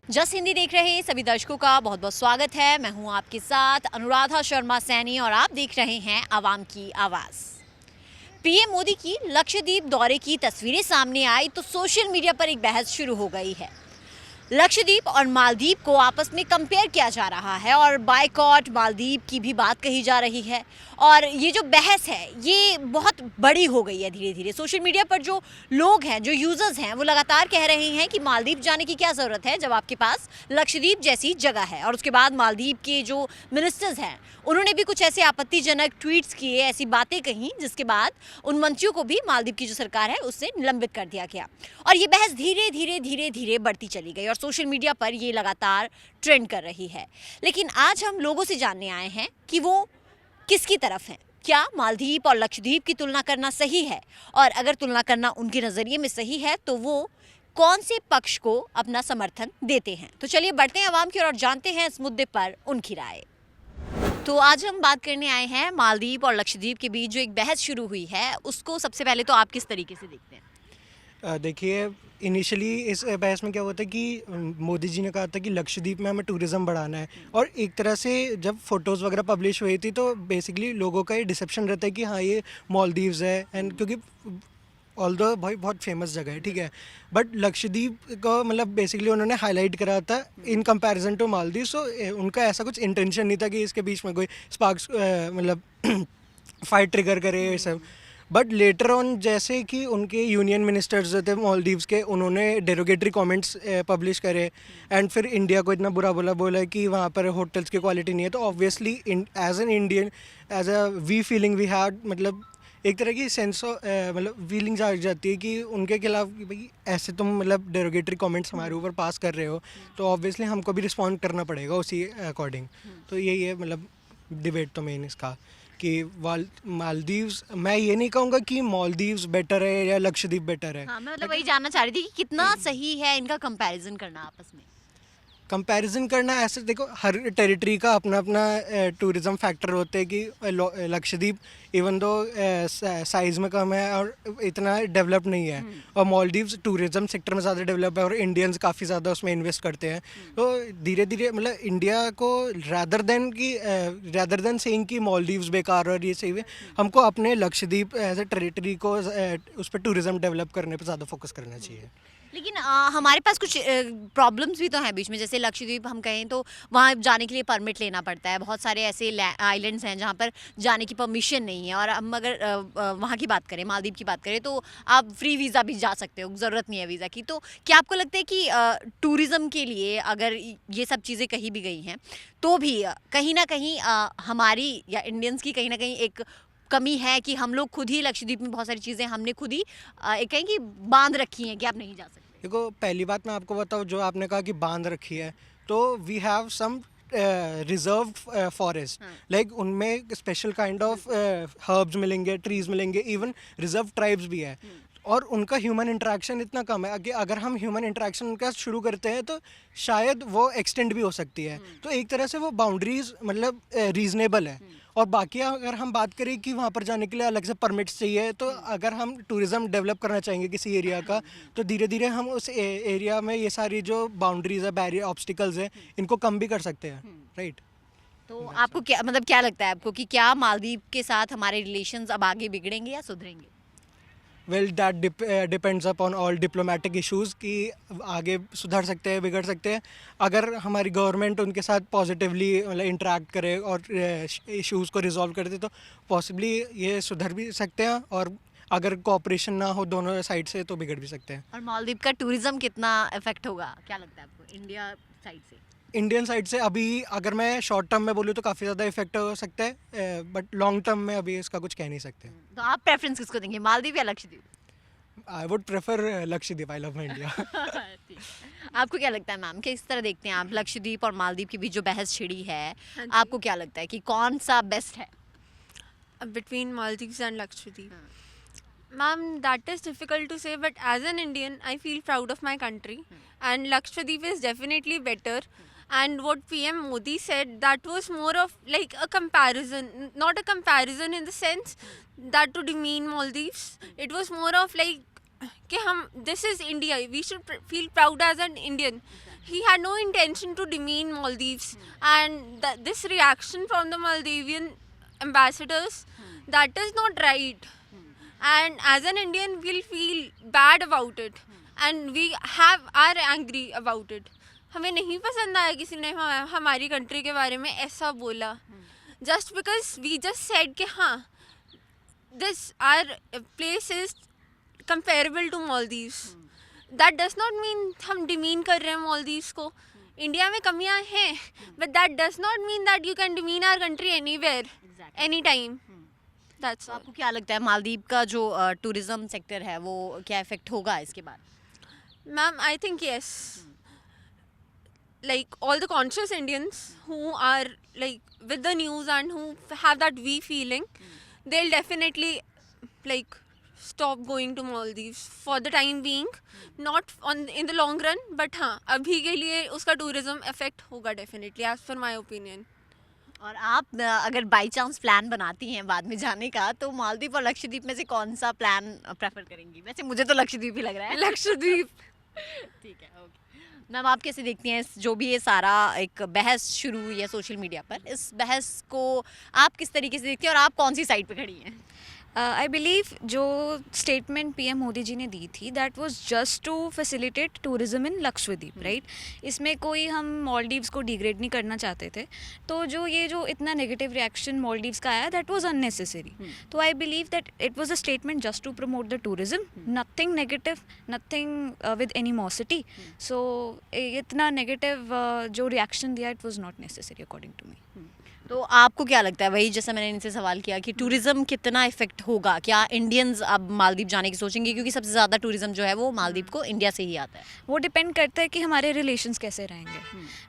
Just Hindi देख रहे सभी दर्शकों का बहुत बहुत स्वागत है। मैं हूं आपके साथ अनुराधा शर्मा सैनी और आप देख रहे हैं आवाम की आवाज़। पीएम मोदी की लक्षद्वीप दौरे की तस्वीरें सामने आई तो सोशल मीडिया पर एक बहस शुरू हो गई है। लक्षद्वीप और मालदीव को आपस में कंपेयर किया जा रहा है और बायकॉट मालदीव की भी बात कही जा रही है। और ये जो बहस है ये बहुत बड़ी हो गई है धीरे धीरे। सोशल मीडिया पर जो लोग हैं, जो यूज़र्स हैं, वो लगातार कह रहे हैं कि मालदीव जाने की क्या ज़रूरत है जब आपके पास लक्षद्वीप जैसी जगह है। और उसके बाद मालदीव के जो मिनिस्टर्स हैं उन्होंने भी कुछ ऐसे आपत्तिजनक ट्वीट्स किए, ऐसी बातें कहीं, जिसके बाद उन मंत्रियों को भी मालदीव की जो सरकार है उससे निलंबित कर दिया गया। और ये बहस धीरे धीरे धीरे धीरे बढ़ती चली गई और सोशल मीडिया पर ये लगातार ट्रेंड कर रही है। लेकिन आज हम लोगों से जानने आए हैं कि वो किसकी तरफ हैं। क्या मालदीव और लक्षद्वीप की तुलना करना सही है? और अगर तुलना करना उनके नज़रिए में सही है तो वो कौन से पक्ष को अपना समर्थन देते हैं? तो चलिए बढ़ते हैं आवाम की ओर और जानते हैं इस मुद्दे पर उनकी राय। तो आज हम बात करने आए हैं मालदीव और लक्षद्वीप के बीच जो एक बहस शुरू हुई है उसको सबसे पहले तो आप किस तरीके से देखते हैं? देखिए, इनिशियली इस बहस में क्या हुआ था कि मोदी जी ने कहा था कि लक्षद्वीप में हमें टूरिज़्म बढ़ाना है, और एक तरह से जब फ़ोटोज़ वगैरह पब्लिश हुई थी तो बेसिकली लोगों का ये डिसेप्शन रहता है कि हाँ, ये मालदीव्स है, एंड क्योंकि ऑल्दो भाई बहुत फेमस जगह है, ठीक है, बट लक्षद्वीप को मतलब बेसिकली उन्होंने हाईलाइट करा था इन कंपैरिजन टू मालदीव। सो उनका ऐसा कुछ इंटेंशन नहीं था कि इसके बीच में कोई स्पार्क्स मतलब फाइट ट्रिगर करे ये सब। बट लेटर ऑन जैसे कि उनके यूनियन मिनिस्टर्स जो थे मालदीव्स के, उन्होंने डेरोगेटरी कमेंट्स पब्लिश करे, एंड फिर इंडिया को इतना बुरा बोला कि वहाँ पर होटल्स की क्वालिटी नहीं है। तो obviously as an Indian, as a we feeling we had, मतलब एक तरह की सेंस ऑफ मतलब फीलिंग्स आ जाती है कि उनके खिलाफ कि भाई ऐसे तुम मतलब डेरोगेटरी कमेंट्स हमारे ऊपर पास कर रहे हो, तो ऑब्वियसली हमको भी रिस्पॉन्ड करना पड़ेगा उसी अकॉर्डिंग। तो यही है मतलब डिबेट तो मेन इसका कि मालदीव्स, मैं ये नहीं कहूँगा कि मालदीव्स बेटर है या लक्षद्वीप बेटर है। हाँ, मैं मतलब वही जानना चाह रही थी कि कितना सही है इनका कंपैरिजन करना आपस में। कंपैरिजन करना ऐसे, देखो हर टेरिटरी का अपना अपना टूरिज़्म फैक्टर होते हैं कि लक्षद्वीप इवन दो साइज़ में कम है और इतना डेवलप नहीं है, और मालदीव्स टूरिज़्म सेक्टर में ज़्यादा डेवलप है और इंडियंस काफ़ी ज़्यादा उसमें इन्वेस्ट करते हैं। तो धीरे धीरे मतलब इंडिया को रादर देन सेइंग कि मालदीव्स बेकार और ये सही है, हमको अपने लक्षद्वीप एज ए टेरिटरी को उस पर टूरिज़्म डेवलप करने पर ज़्यादा फोकस करना चाहिए। लेकिन हमारे पास कुछ प्रॉब्लम्स भी तो हैं बीच में। जैसे लक्षद्वीप हम कहें तो वहाँ जाने के लिए परमिट लेना पड़ता है। बहुत सारे ऐसे आइलैंड्स हैं जहाँ पर जाने की परमिशन नहीं है। और हम अगर वहाँ की बात करें, मालदीव की बात करें, तो आप फ्री वीज़ा भी जा सकते हो, ज़रूरत नहीं है वीज़ा की। तो क्या आपको लगता है कि टूरिज़्म के लिए अगर ये सब चीज़ें कही भी गई हैं तो भी कहीं ना कहीं हमारी या इंडियंस की कहीं ना कहीं एक कमी है कि हम लोग खुद ही लक्षद्वीप में बहुत सारी चीज़ें हमने खुद ही एक कहें कि बांध रखी हैं कि आप नहीं जा सकते। देखो, पहली बात मैं आपको बताऊँ, जो आपने कहा कि बांध रखी है, तो we have some reserve forest, like उनमें स्पेशल काइंड ऑफ हर्ब्स मिलेंगे, ट्रीज मिलेंगे, इवन रिजर्व ट्राइब्स भी है, और उनका ह्यूमन इंटरेक्शन इतना कम है कि अगर हम ह्यूमन इंटरेक्शन उनका शुरू करते हैं तो शायद वो एक्सटेंड भी हो सकती है। तो एक तरह से वो बाउंड्रीज मतलब रीजनेबल है। और बाकी अगर हम बात करें कि वहाँ पर जाने के लिए अलग से परमिट्स चाहिए, तो अगर हम टूरिज़्म डेवलप करना चाहेंगे किसी एरिया का, तो धीरे धीरे हम उस एरिया में ये सारी जो बाउंड्रीज है, बैरियर, ऑब्स्टिकल्स हैं, इनको कम भी कर सकते हैं, राइट। तो आपको क्या मतलब क्या लगता है आपको कि क्या मालदीव के साथ हमारे रिलेशंस अब आगे बिगड़ेंगे या सुधरेंगे? Well, that depends upon all diplomatic issues कि आगे सुधर सकते हैं, बिगड़ सकते हैं। अगर हमारी गवर्नमेंट उनके साथ पॉजिटिवली मतलब इंटरेक्ट करे और इश्यूज़ को रिजॉल्व कर दे, तो पॉसिबली ये सुधर भी सकते हैं, और अगर कोऑपरेशन ना हो दोनों साइड से तो बिगड़ भी सकते हैं। और मालदीव का टूरिज्म कितना इफेक्ट होगा, क्या लगता है आपको इंडिया साइड से? इंडियन साइड से अभी अगर मैं शॉर्ट टर्म में बोलूँ तो काफ़ी ज़्यादा इफेक्ट हो सकता है, बट लॉन्ग टर्म में अभी इसका कुछ कह नहीं सकते। तो आप प्रेफरेंस किसको देंगे, मालदीव या Lakshadweep? I would prefer Lakshadweep. I love my India. ठीक। आपको क्या लगता है मैम, किस तरह देखते हैं आप लक्षद्वीप और मालदीव के बीच जो बहस छिड़ी है? हाँ जी। आपको क्या लगता है कि कौन सा बेस्ट है? Between Maldives and Lakshadweep. Ma'am, that is difficult to say, but as an Indian, I feel proud of my country, and Lakshadweep is definitely better. And what PM Modi said, that was more of like a comparison, not a comparison in the sense that to demean Maldives. It was more of like कि हम, this is India, we should feel proud as an Indian he had no intention to demean Maldives, and this reaction from the Maldivian ambassadors, that is not right. And as an Indian, we'll feel bad about it, and we are angry about it. हमें नहीं पसंद आया किसी ने हमारी country के बारे में ऐसा बोला, just because we just said कि हाँ this our place is comparable to Maldives. That does not mean हम demean कर रहे हैं Maldives को. इंडिया में कमियां हैं, but that does not mean that you can demean our country anywhere, anytime. That's तो all. आपको क्या लगता है मालदीव का जो टूरिज्म सेक्टर है वो क्या इफेक्ट होगा इसके बाद? Ma'am, I think yes. Like all the conscious Indians who are like with the news and who have that we feeling, they'll definitely like stop going to Maldives for the time being, not in the long run, but हाँ अभी के लिए उसका tourism effect होगा definitely as per my opinion. और आप अगर by chance plan बनाती हैं बाद में जाने का तो मालदीव और लक्षद्वीप में से कौन सा प्लान प्रेफर करेंगी? वैसे मुझे तो लक्षद्वीप ही लग रहा है। लक्षद्वीप। ठीक है, ओके। मैम आप कैसे देखती हैं जो भी ये सारा एक बहस शुरू हुई है सोशल मीडिया पर, इस बहस को आप किस तरीके से देखती हैं और आप कौन सी साइड पे खड़ी हैं? आई बिलीव जो स्टेटमेंट पीएम मोदी जी ने दी थी that was just to facilitate tourism in Lakshadweep, right? इसमें कोई हम मालदीव्स को डिग्रेड नहीं करना चाहते थे, तो जो इतना नेगेटिव रिएक्शन मालदीव्स का आया दैट वाज अननेसेसरी. तो I believe that it was a statement just to promote the tourism, nothing negative, nothing with animosity. So इतना नेगेटिव जो रिएक्शन दिया it was not necessary according to me. तो आपको क्या लगता है, वही जैसा मैंने इनसे सवाल किया कि टूरिज्म कितना इफेक्ट होगा, क्या इंडियंस अब मालदीव जाने की सोचेंगे? क्योंकि सबसे ज़्यादा टूरिज्म जो है वो मालदीव को इंडिया से ही आता है. वो डिपेंड करता है कि हमारे रिलेशंस कैसे रहेंगे.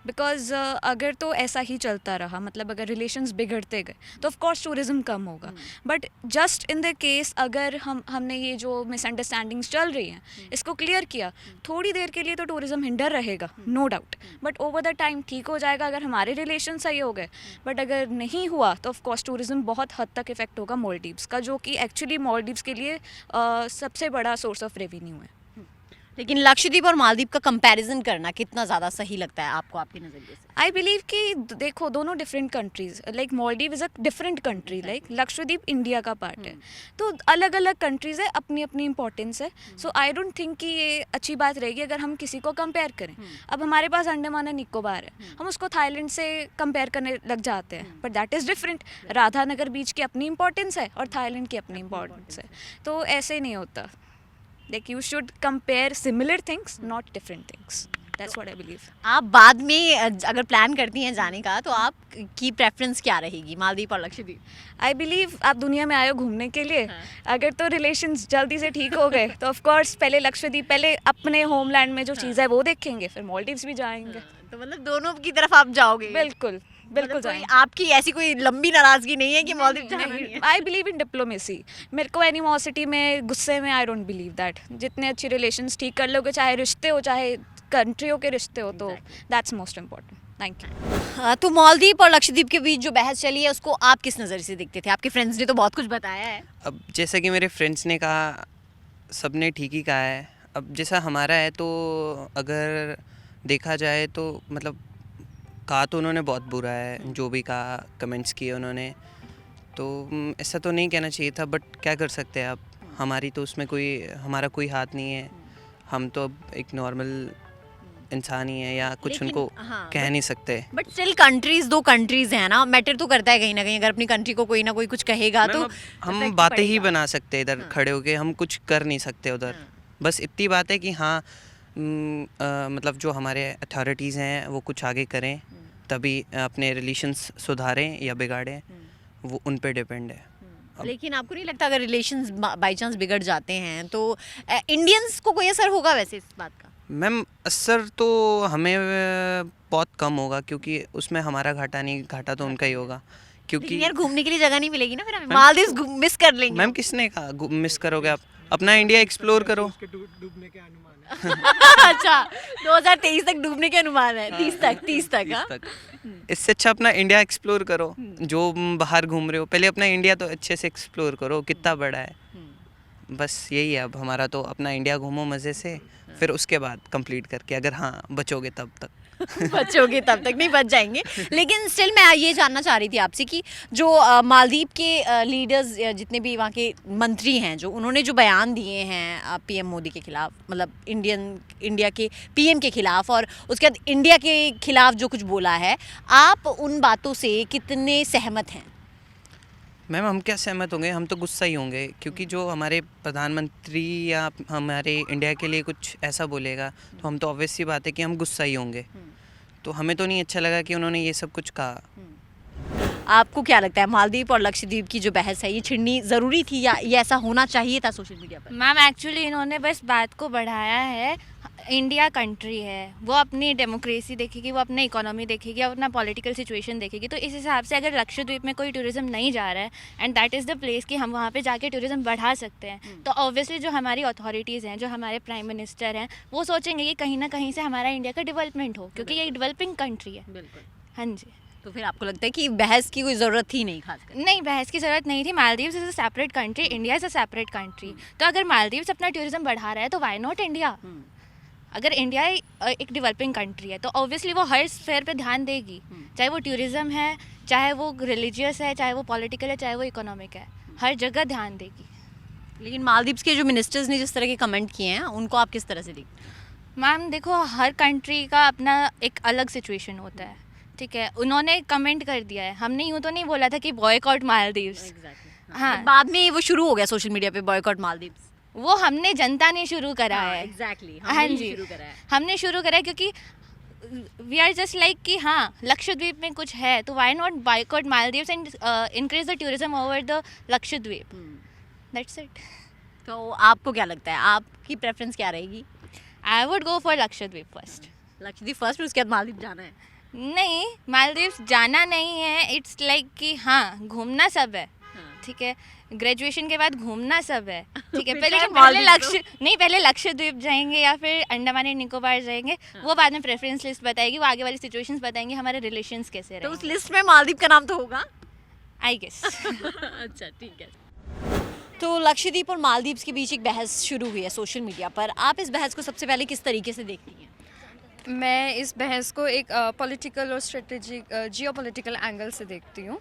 बिकॉज अगर तो ऐसा ही चलता रहा, मतलब अगर रिलेशंस बिगड़ते गए तो ऑफ कोर्स टूरिज्म कम होगा. But just in the case अगर हमने ये जो मिसअंडरस्टैंडिंग्स चल रही हैं इसको क्लियर किया, थोड़ी देर के लिए तो टूरिज्म हिंडर रहेगा, no doubt, but over the time ठीक हो जाएगा अगर हमारे रिलेशन सही हो गए. बट अगर नहीं हुआ तो ऑफ कोर्स टूरिज्म बहुत हद तक इफेक्ट होगा मालदीव्स का, जो कि एक्चुअली मालदीव्स के लिए सबसे बड़ा सोर्स ऑफ रेवेन्यू है. लेकिन लक्षद्वीप और मालदीव का कंपैरिजन करना कितना ज़्यादा सही लगता है आपको, आपके नज़रिए से? आई बिलीव कि देखो दोनों different countries, like Maldives is a different country, like Lakshadweep India का पार्ट है, तो अलग अलग कंट्रीज़ है, अपनी अपनी इंपॉर्टेंस है. सो आई डोंट थिंक कि ये अच्छी बात रहेगी अगर हम किसी को कंपेयर करें. अब हमारे पास अंडमान एंड निकोबार है, हम उसको थाईलैंड से कंपेयर करने लग जाते हैं, but that is different. Radhanagar beach की अपनी इंपॉर्टेंस है और थाईलैंड की अपनी इंपॉर्टेंस है, तो ऐसे नहीं होता. Like you should compare similar things, not different things. That's what I believe. आप बाद में अगर प्लान करती हैं जाने का तो आप की प्रेफरेंस क्या रहेगी, मालदीव और लक्षद्वीप? I believe आप दुनिया में आए हो घूमने के लिए, अगर तो रिलेशंस जल्दी से ठीक हो गए तो ऑफ कोर्स पहले लक्षद्वीप, पहले अपने होमलैंड में जो चीज़ है वो देखेंगे, फिर मालदीव्स भी जाएंगे. तो मतलब दोनों की तरफ आप जाओगे? बिल्कुल बिल्कुल मतलब जाएंगे. आपकी ऐसी कोई लंबी नाराजगी नहीं है कि मालदीव जाना नहीं है? I believe in diplomacy. मेरे को एनिमोसिटी में, गुस्से में आई डोंट बिलीव दैट. जितने अच्छे रिलेशंस ठीक कर लोगे, चाहे रिश्ते हो चाहे कंट्रियों के रिश्ते हो, तो that's most important. Thank you. तो मालदीव और लक्षद्वीप के बीच जो बहस चली है उसको आप किस नज़र से देखते थे? आपके फ्रेंड्स ने तो बहुत कुछ बताया है. अब जैसा कि मेरे फ्रेंड्स ने कहा, सब ने ठीक ही कहा है. अब जैसा हमारा है तो अगर देखा जाए तो मतलब कहा तो उन्होंने बहुत बुरा है, जो भी कहा, कमेंट्स किए उन्होंने, तो ऐसा तो नहीं कहना चाहिए था, बट क्या कर सकते हैं आप, हमारी तो उसमें हमारा कोई हाथ नहीं है. हम तो अब एक नॉर्मल इंसान ही है, या कुछ लेकिन, उनको हाँ, कह नहीं सकते. बट स्टिल कंट्रीज दो कंट्रीज हैं ना, मैटर तो करता है कहीं ना कहीं. अगर अपनी कंट्री को कोई ना कोई कुछ कहेगा तो हम effect बातें ही पड़ेगा. बना सकते हैं इधर खड़े होके, हम कुछ कर नहीं सकते उधर. बस इतनी बात है कि हाँ मतलब जो हमारे अथॉरिटीज़ हैं वो कुछ आगे करें, तभी अपने रिलेशंस सुधारें या बिगाड़ें, वो उन पे डिपेंड है. लेकिन आपको नहीं लगता अगर रिलेशंस बाई चांस बिगड़ जाते हैं तो इंडियंस को कोई असर होगा वैसे इस बात का? मैम असर तो हमें बहुत कम होगा, क्योंकि उसमें हमारा घाटा नहीं, घाटा तो उनका ही होगा. लेकिन क्योंकि यार घूमने के लिए जगह नहीं मिलेगी ना फिर हमें. मालदीव्स मिस कर लेंगे. मैम किसने कहा मिस करोगे? आप अपना इंडिया एक्सप्लोर करो. उसके डूबने के अनुमान है. अच्छा, 2023 तक डूबने के अनुमान है. 30 तक हाँ? तक. इससे अच्छा अपना इंडिया एक्सप्लोर करो. जो बाहर घूम रहे हो, पहले अपना इंडिया तो अच्छे से एक्सप्लोर करो, कितना बड़ा है. बस यही है अब हमारा, तो अपना इंडिया घूमो मज़े से, फिर उसके बाद कंप्लीट करके, अगर हाँ बचोगे तब तक। बचोगे तब तक नहीं, बच जाएंगे। लेकिन स्टिल मैं ये जानना चाह रही थी आपसे कि जो मालदीव के लीडर्स, जितने भी वहाँ के मंत्री हैं, जो उन्होंने जो बयान दिए हैं पीएम मोदी के खिलाफ, मतलब इंडिया के पीएम के खिलाफ, और उसके बाद इंडिया के खिलाफ जो कुछ बोला है, आप उन बातों से कितने सहमत हैं? मैम हम क्या सहमत होंगे, हम तो गुस्सा ही होंगे, क्योंकि जो हमारे प्रधानमंत्री या हमारे इंडिया के लिए कुछ ऐसा बोलेगा तो हम तो ऑब्वियस सी बात है कि हम गुस्सा ही होंगे। तो हमें तो नहीं अच्छा लगा कि उन्होंने ये सब कुछ कहा। आपको क्या लगता है, मालदीव और लक्षद्वीप की जो बहस है, ये छिड़नी ज़रूरी थी या ये ऐसा होना चाहिए था सोशल मीडिया पर? मैम एक्चुअली इन्होंने बस बात को बढ़ाया है। इंडिया कंट्री है, वो अपनी डेमोक्रेसी देखेगी, वो अपनी इकोनॉमी देखेगी, अपना पॉलिटिकल सिचुएशन देखेगी। तो इस हिसाब से अगर लक्षद्वीप में कोई टूरिज्म नहीं जा रहा है and that is the place कि हम वहाँ पे जाके टूरिज्म बढ़ा सकते हैं, तो ऑब्वियसली जो हमारी अथॉरिटीज़ हैं, जो हमारे प्राइम मिनिस्टर हैं, वो सोचेंगे कि कहीं ना कहीं से हमारा इंडिया का डेवलपमेंट हो, क्योंकि ये एक डेवलपिंग कंट्री है। बिल्कुल। हाँ जी। तो फिर आपको लगता है कि बहस की कोई ज़रूरत ही नहीं खासकर? नहीं, बहस की ज़रूरत नहीं थी। Maldives is a separate country, India is a separate country. तो अगर मालदीव्स अपना टूरिज्म बढ़ा रहा है तो वाई नॉट इंडिया? अगर इंडिया एक डेवलपिंग कंट्री है तो ऑब्वियसली वो हर स्फेयर पे ध्यान देगी, चाहे वो टूरिज्म है, चाहे वो रिलीजियस है, चाहे वो पॉलिटिकल है, चाहे वो इकोनॉमिक है, हर जगह ध्यान देगी। लेकिन मालदीव्स के जो मिनिस्टर्स ने जिस तरह के कमेंट किए हैं, उनको आप किस तरह से देखते हैं? मैम देखो, हर कंट्री का अपना एक अलग सिचुएशन होता है, ठीक है। उन्होंने कमेंट कर दिया है, हमने यूँ तो नहीं बोला था कि बॉयकॉट मालदीव्स। हाँ, बाद में वो शुरू हो गया सोशल मीडिया पे बॉयकॉट मालदीव्स। वो हमने जनता ने शुरू करा है। एग्जैक्टली, हाँ जी, हमने शुरू करा है, क्योंकि वी आर जस्ट लाइक कि हाँ लक्षद्वीप में कुछ है तो why not boycott Maldives and increase the tourism over the Lakshadweep. That's it. तो आपको क्या लगता है, आपकी प्रेफरेंस क्या रहेगी? I would go for Lakshadweep first. Lakshadweep first, उसके बाद मालदीव जाना है? नहीं, मालदीव्स जाना नहीं है। इट्स लाइक कि हाँ घूमना सब है, ठीक है। ग्रेजुएशन के बाद घूमना सब है, ठीक है। पहले लक्षद्वीप जाएंगे या फिर अंडमान एंड निकोबार जाएंगे, वो बाद में प्रेफरेंस लिस्ट बताएगी, वो आगे वाली सिचुएशंस बताएंगे, हमारे रिलेशंस कैसे तो रहेंगे। उस लिस्ट में मालदीव का नाम तो होगा? I guess. अच्छा, ठीक है। तो लक्षद्वीप और मालदीव्स के बीच एक बहस शुरू हुई है सोशल मीडिया पर। आप इस बहस को सबसे पहले किस तरीके से देखती हैं? मैं इस बहस को एक पॉलिटिकल और स्ट्रेटेजिक जियो पोलिटिकल एंगल से देखती हूँ।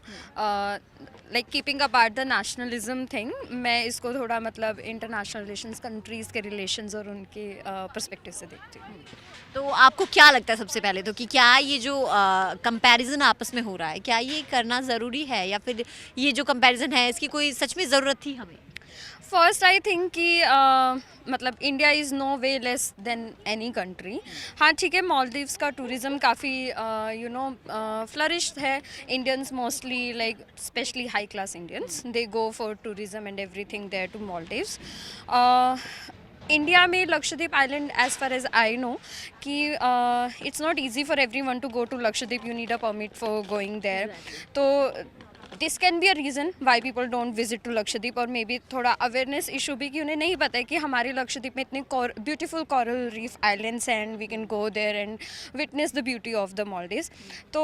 Like keeping apart the nationalism thing, मैं इसको थोड़ा मतलब इंटरनेशनल रिलेशंस, कंट्रीज़ के रिलेशंस और उनके पर्सपेक्टिव से देखती हूँ। तो आपको क्या लगता है सबसे पहले तो कि क्या ये जो कंपैरिजन आपस में हो रहा है, क्या ये करना ज़रूरी है, या फिर ये जो कंपैरिजन है इसकी कोई सच में ज़रूरत थी हमें? फर्स्ट आई थिंक कि मतलब India is no way less than any country. हाँ ठीक है, मालदीव्स का टूरिज़्म काफ़ी यू नो फ्लरिश्ड है। Indians mostly like specially high class Indians, they go for tourism and everything there to Maldives. India में Lakshadweep island as far as I know कि it's not easy for everyone to go to Lakshadweep, you need a permit for going there. तो this can be a reason why people don't visit to Lakshadweep, और maybe थोड़ा awareness issue भी कि उन्हें नहीं पता है कि हमारे लक्षद्वीप में इतने beautiful coral reef islands and we can go there and witness the beauty of the Maldives. तो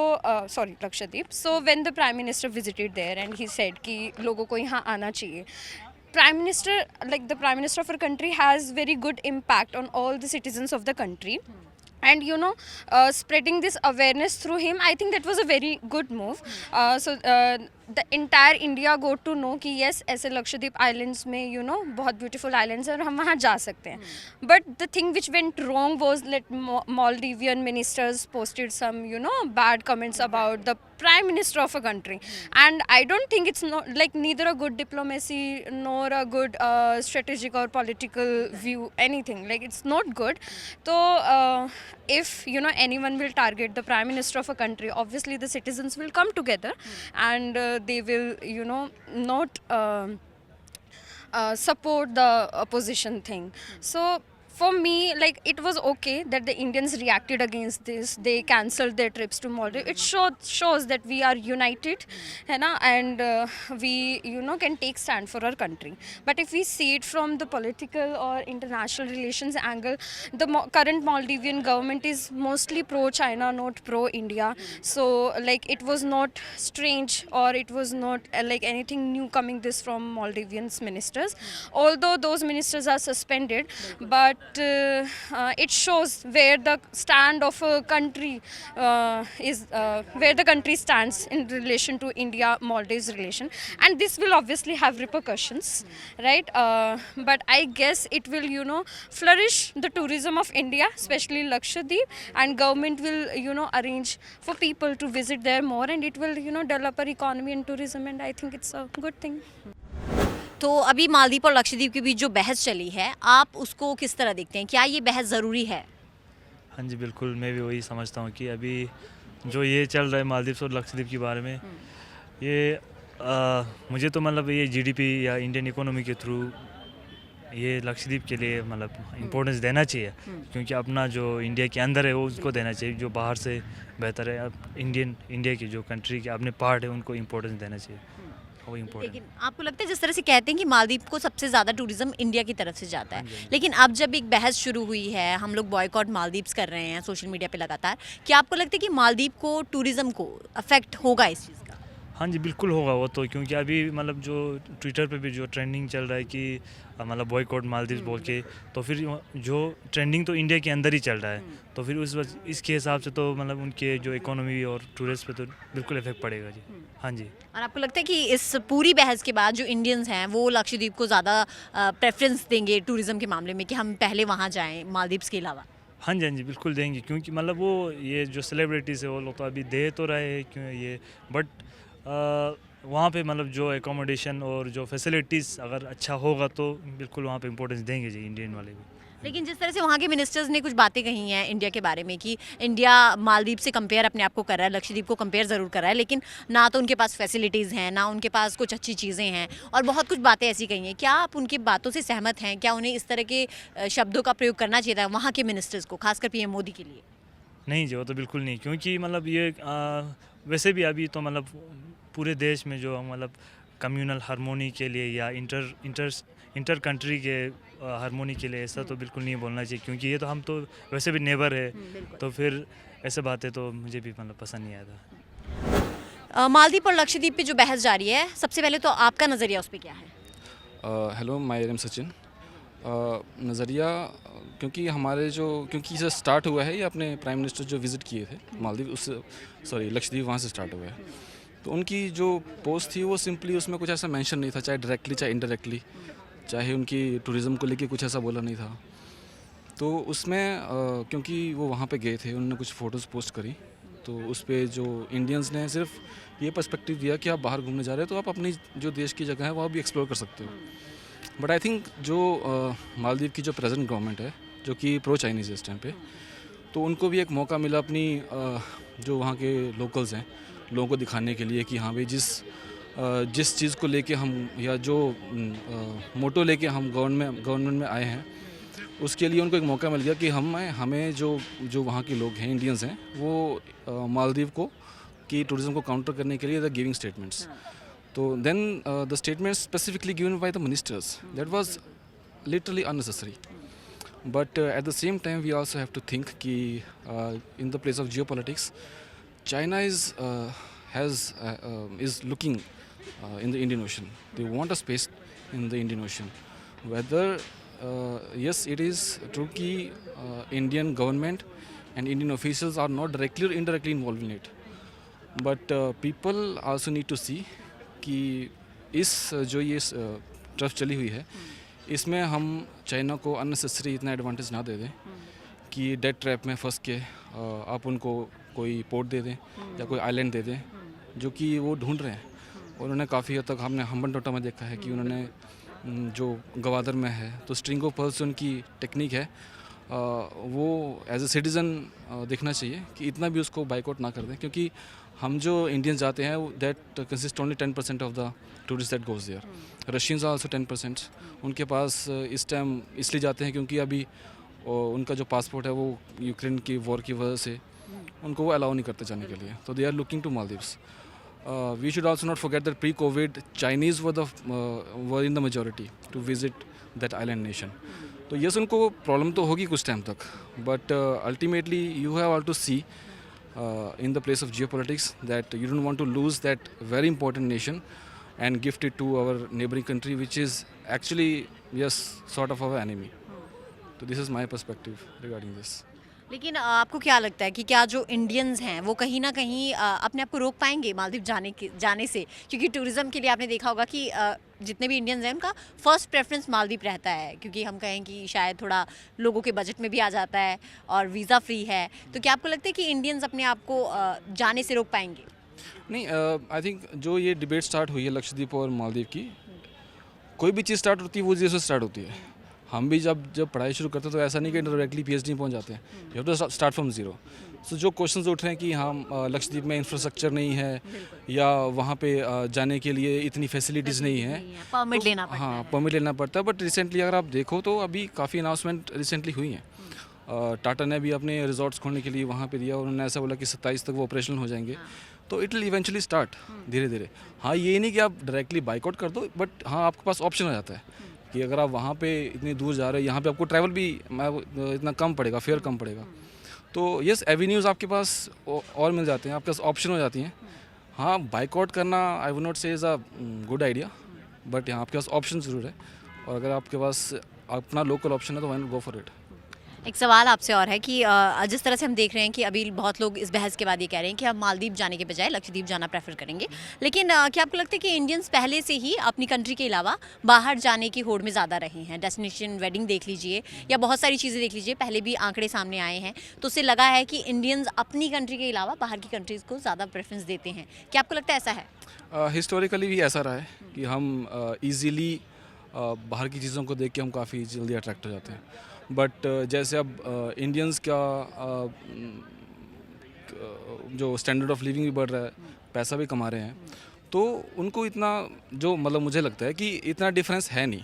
sorry Lakshadweep. So when the prime minister visited there and he said कि लोगों को यहाँ आना चाहिए। Prime Minister, like the Prime Minister of our country, has very good impact on all the citizens of the country. And you know, spreading this awareness through him, I think that was a very good move. So the entire India got to know कि yes, ऐसे Lakshadweep islands में you know बहुत beautiful islands हैं और हम वहाँ जा सकते हैं. But the thing which went wrong was that Maldivian ministers posted some you know bad comments about the prime minister of a country, and I don't think it's not like neither a good diplomacy nor a good strategic or political view, anything like it's not good. So if you know anyone will target the prime minister of a country, obviously the citizens will come together and they will you know not support the opposition thing. So for me, like, it was okay that the Indians reacted against this. They cancelled their trips to Maldives. It shows that we are united, है ना, and we, you know, can take stand for our country. But if we see it from the political or international relations angle, the current Maldivian government is mostly pro-China, not pro-India. So, like, it was not strange, or it was not like anything new coming this from Maldivian ministers, although those ministers are suspended. But it shows where the stand of a country is, where the country stands in relation to India Maldives relation, and this will obviously have repercussions, right? But I guess it will, you know, flourish the tourism of India, especially Lakshadweep, and government will, you know, arrange for people to visit there more, and it will, you know, develop our economy and tourism, and I think it's a good thing. तो अभी मालदीव और लक्षद्वीप के बीच जो बहस चली है, आप उसको किस तरह देखते हैं? क्या ये बहस ज़रूरी है? हाँ जी, बिल्कुल, मैं भी वही समझता हूँ कि अभी जो ये चल रहा है मालदीव और लक्षद्वीप के बारे में, ये मुझे तो मतलब ये जीडीपी या इंडियन इकोनॉमी के थ्रू ये लक्षद्वीप के लिए मतलब इम्पोर्टेंस देना चाहिए, क्योंकि अपना जो इंडिया के अंदर है वो उसको देना चाहिए, जो बाहर से बेहतर है। अब इंडिया की जो कंट्री के अपने पार्ट है उनको इम्पोर्टेंस देना चाहिए, वो इम्पोर्टेंट। लेकिन आपको लगता है जिस तरह से कहते हैं कि मालदीव को सबसे ज़्यादा टूरिज्म इंडिया की तरफ से जाता है, लेकिन अब जब एक बहस शुरू हुई है, हम लोग बॉयकॉट मालदीव्स कर रहे हैं सोशल मीडिया पे लगातार, क्या आपको लगता है कि मालदीव को टूरिज्म को अफेक्ट होगा इस चीज़ का? हाँ जी, बिल्कुल होगा वो तो, क्योंकि अभी मतलब जो ट्विटर पे भी जो ट्रेंडिंग चल रहा है कि मतलब बॉयकॉट मालदीव्स बोल के, तो फिर जो ट्रेंडिंग तो इंडिया के अंदर ही चल रहा है, तो फिर इसके हिसाब से तो मतलब उनके जो इकोनॉमी और टूरिस्ट पे तो बिल्कुल इफेक्ट पड़ेगा जी। हाँ जी। और आपको लगता है कि इस पूरी बहस के बाद जो इंडियंस हैं वो लक्षद्वीप को ज़्यादा प्रेफरेंस देंगे टूरिज्म के मामले में, कि हम पहले वहाँ जाएँ मालदीव्स के अलावा? हाँ जी, हाँ जी, बिल्कुल देंगे, क्योंकि मतलब वो ये जो सेलिब्रिटीज़ है वो लोग तो अभी दे तो रहे हैं क्यों ये, बट वहाँ पे मतलब जो एकोमोडेशन और जो फैसिलिटीज़ अगर अच्छा होगा तो बिल्कुल वहाँ पे इम्पोर्टेंस देंगे जी इंडियन वाले भी। लेकिन जिस तरह से वहाँ के मिनिस्टर्स ने कुछ बातें कही हैं इंडिया के बारे में, कि इंडिया मालदीव से कंपेयर अपने आप को कर रहा है, लक्षद्वीप को कंपेयर ज़रूर कर रहा है, लेकिन ना तो उनके पास फैसिलिटीज़ हैं, ना उनके पास कुछ अच्छी चीज़ें हैं, और बहुत कुछ बातें ऐसी कही हैं। क्या आप उनकी बातों से सहमत हैं? क्या उन्हें इस तरह के शब्दों का प्रयोग करना चाहिए था वहाँ के मिनिस्टर्स को, खासकर पीएम मोदी के लिए? नहीं जी, वो तो बिल्कुल नहीं, क्योंकि मतलब ये वैसे भी अभी तो मतलब पूरे देश में जो मतलब कम्युनल हारमोनी के लिए या इंटर कंट्री के हारमोनी के लिए ऐसा तो बिल्कुल नहीं बोलना चाहिए, क्योंकि ये तो हम तो वैसे भी नेबर है, तो फिर ऐसे बातें तो मुझे भी मतलब पसंद नहीं आया था। मालदीव और लक्षद्वीप पे जो बहस जारी है, सबसे पहले तो आपका नज़रिया उस पर क्या है? Hello, my name Sachin. नज़रिया, क्योंकि हमारे क्योंकि ये स्टार्ट हुआ है, ये अपने प्राइम मिनिस्टर जो विज़िट किए थे मालदीव, उससे लक्षद्वीप, वहाँ से स्टार्ट हुआ है। तो उनकी जो पोस्ट थी वो सिंपली, उसमें कुछ ऐसा मेंशन नहीं था, चाहे डायरेक्टली चाहे इनडायरेक्टली, चाहे उनकी टूरिज़्म को लेके कुछ ऐसा बोला नहीं था। तो उसमें क्योंकि वो वहाँ पे गए थे, उन्होंने कुछ फ़ोटोज़ पोस्ट करी, तो उस पर जो इंडियंस ने सिर्फ ये पर्सपेक्टिव दिया कि आप बाहर घूमने जा रहे हो तो आप अपनी जो देश की जगह है वहाँ भी एक्सप्लोर कर सकते हो। बट आई थिंक जो मालदीव की जो प्रेजेंट गवर्नमेंट है, जो कि प्रो चाइनीज़ है इस टाइम पे, तो उनको भी एक मौका मिला अपनी जो वहाँ के लोकल्स हैं लोगों को दिखाने के लिए कि हाँ भाई, जिस चीज़ को लेके हम, या जो मोटो लेके हम गवर्नमेंट में आए हैं, उसके लिए उनको एक मौका मिल गया कि हमें जो वहाँ के लोग हैं, इंडियंस हैं, वो मालदीव को की टूरिज़्म को काउंटर करने के लिए द गिविंग स्टेटमेंट्स। तो then the statements specifically given by the ministers, that was literally unnecessary. But at the same time, we also have to think कि in the place of geopolitics, China is looking in the Indian Ocean. They want a space in the Indian Ocean. Whether yes, it is true कि Indian government and Indian officials are not directly or indirectly involved in it. But people also need to see कि जो ये trough चली हुई है, इसमें हम China को अननेसेसरी इतना एडवांटेज ना दे दें कि डेट ट्रैप में फंस के आप उनको कोई पोर्ट दे दें या कोई आइलैंड दे दें, जो कि वो ढूंढ रहे हैं। उन्होंने काफ़ी हद तक, हमने हम्बन टोटा में देखा है कि उन्होंने जो गवादर में है, तो स्ट्रिंग ऑफ पर्ल्स उनकी टेक्निक है, वो एज ए सिटीज़न देखना चाहिए कि इतना भी उसको बाइकआउट ना कर दें, क्योंकि हम जो इंडियंस जाते हैं that consist only 10% of the tourist that goes there. Russians are also 10%। उनके पास इस टाइम इसलिए जाते हैं क्योंकि अभी और उनका जो पासपोर्ट है वो यूक्रेन की वॉर की वजह से उनको वो अलाउ नहीं करते जाने के लिए, तो they are looking to Maldives. We should also not forget that pre-COVID Chinese were in the majority to visit that island nation. तो यस उनको प्रॉब्लम तो होगी कुछ टाइम तक, but ultimately you have all to see in the place of geopolitics that you don't want to lose that very important nation and gift it to our neighboring country which is actually yes sort of our enemy. So this is my perspective regarding this. लेकिन आपको क्या लगता है कि क्या जो Indians हैं वो कहीं ना कहीं अपने आप को रोक पाएंगे मालदीव जाने से, क्योंकि टूरिज्म के लिए आपने देखा होगा कि जितने भी इंडियंस हैं उनका फर्स्ट प्रेफरेंस मालदीव रहता है, क्योंकि हम कहें कि शायद थोड़ा लोगों के बजट में भी आ जाता है और वीज़ा फ्री है. तो क्या आपको लगता है कि इंडियंस अपने आप को जाने से रोक पाएंगे? नहीं, आई थिंक जो ये डिबेट स्टार्ट हुई है लक्षद्वीप और मालदीव की, कोई भी चीज़ स्टार्ट होती है वो जैसे स्टार्ट होती है. हम भी जब पढ़ाई शुरू करते हैं तो ऐसा नहीं कि डायरेक्टली PhD में पहुंच जाते हैं, you have to start from zero. So जो क्वेश्चंस उठ रहे हैं कि हाँ लक्षद्वीप में इंफ्रास्ट्रक्चर नहीं है या वहाँ पे जाने के लिए इतनी फैसिलिटीज़ नहीं है, परमिट लेना पड़ता हाँ परमिट लेना पड़ता है. बट रिसेंटली अगर आप देखो तो अभी काफ़ी अनाउंसमेंट रिसेंटली हुई हैं. टाटा ने भी अपने रिजॉर्ट्स खोलने के लिए वहाँ पे दिया और उन्होंने ऐसा बोला कि 27 तक वो ऑपरेशनल हो जाएंगे. तो इट विल इवेंचुअली स्टार्ट धीरे धीरे. हाँ ये नहीं कि आप डायरेक्टली बाइकआउट कर दो, बट हाँ आपके पास ऑप्शन हो जाता है कि अगर आप वहाँ पे इतनी दूर जा रहे हो, यहाँ पे आपको ट्रैवल भी इतना कम पड़ेगा, फेयर कम पड़ेगा. तो यस एवेन्यूज़ आपके पास और मिल जाते हैं, आपके पास ऑप्शन हो जाती हैं. हाँ बाइकआउट करना आई वुड नॉट से is a good idea, but यहाँ आपके पास ऑप्शन ज़रूर है, और अगर आपके पास अपना लोकल ऑप्शन है तो why not go for it. एक सवाल आपसे और है कि जिस तरह से हम देख रहे हैं कि अभी बहुत लोग इस बहस के बाद ये कह रहे हैं कि हम मालदीव जाने के बजाय लक्षद्वीप जाना प्रेफर करेंगे, लेकिन क्या आपको लगता है कि इंडियंस पहले से ही अपनी कंट्री के अलावा बाहर जाने की होड़ में ज़्यादा रहे हैं? डेस्टिनेशन वेडिंग देख लीजिए या बहुत सारी चीज़ें देख लीजिए, पहले भी आंकड़े सामने आए हैं, तो उससे लगा है कि इंडियंस अपनी कंट्री के अलावा बाहर की कंट्रीज़ को ज़्यादा प्रेफरेंस देते हैं. क्या आपको लगता है ऐसा है? हिस्टोरिकली भी ऐसा रहा है कि हम ईज़िली बाहर की चीज़ों को देख के हम काफ़ी जल्दी अट्रैक्ट हो जाते हैं. बट जैसे अब इंडियंस का जो स्टैंडर्ड ऑफ लिविंग भी बढ़ रहा है, पैसा भी कमा रहे हैं, तो उनको इतना जो मतलब मुझे लगता है कि इतना डिफरेंस है नहीं.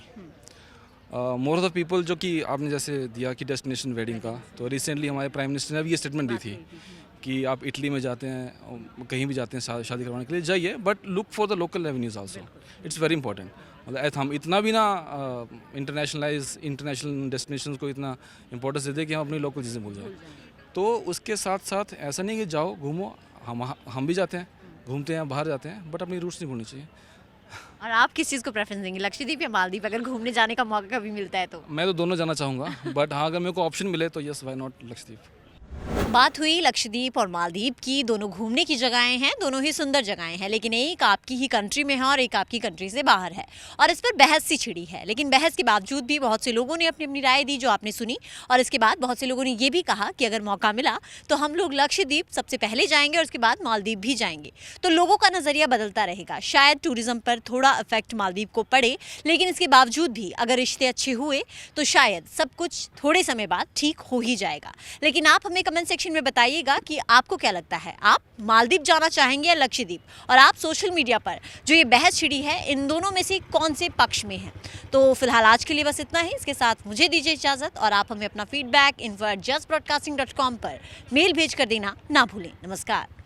मोर ऑफ द पीपल जो कि आपने जैसे दिया कि डेस्टिनेशन वेडिंग का, तो रिसेंटली हमारे प्राइम मिनिस्टर ने भी ये स्टेटमेंट दी थी कि आप इटली में जाते हैं, कहीं भी जाते हैं शादी करवाने के लिए जाइए, but look for the local revenues also. It's very important. मतलब हम इतना भी ना इंटरनेशनल डेस्टिनेशंस को इतना इंपॉर्टेंस देते कि हम अपनी लोकल चीज़ें भूल जाएं. तो उसके साथ साथ ऐसा नहीं कि जाओ घूमो, हम भी जाते हैं, घूमते हैं, बाहर जाते हैं, बट अपनी रूट्स नहीं भूलनी चाहिए. और आप किस चीज़ को प्रेफरेंस देंगे, लक्षद्वीप या मालदीव, अगर घूमने जाने का मौका कभी मिलता है तो? मैं तो दोनों जाना चाहूँगा, बट हाँ अगर मेरे को ऑप्शन मिले तो यस व्हाई नॉट लक्षद्वीप. बात हुई लक्षद्वीप और मालदीव की. दोनों घूमने की जगहें हैं, दोनों ही सुंदर जगहें हैं, लेकिन एक आपकी ही कंट्री में है और एक आपकी कंट्री से बाहर है, और इस पर बहस सी छिड़ी है. लेकिन बहस के बावजूद भी बहुत से लोगों ने अपनी अपनी राय दी जो आपने सुनी, और इसके बाद बहुत से लोगों ने ये भी कहा कि अगर मौका मिला तो हम लोग लक्षद्वीप सबसे पहले जाएंगे और उसके बाद मालदीव भी जाएंगे. तो लोगों का नज़रिया बदलता रहेगा. शायद टूरिज्म पर थोड़ा इफेक्ट मालदीव को पड़े, लेकिन इसके बावजूद भी अगर रिश्ते अच्छे हुए तो शायद सब कुछ थोड़े समय बाद ठीक हो ही जाएगा. लेकिन आप हमें कमेंट सेक्शन में बताइएगा कि आपको क्या लगता है, आप मालदीव जाना चाहेंगे या लक्षद्वीप, और आप सोशल मीडिया पर जो ये बहस छिड़ी है इन दोनों में से कौन से पक्ष में हैं. तो फिलहाल आज के लिए बस इतना ही. इसके साथ मुझे दीजिए इजाज़त, और आप हमें अपना फीडबैक info@justbroadcasting.com पर मेल भेज कर देना ना भूलें. नमस्कार.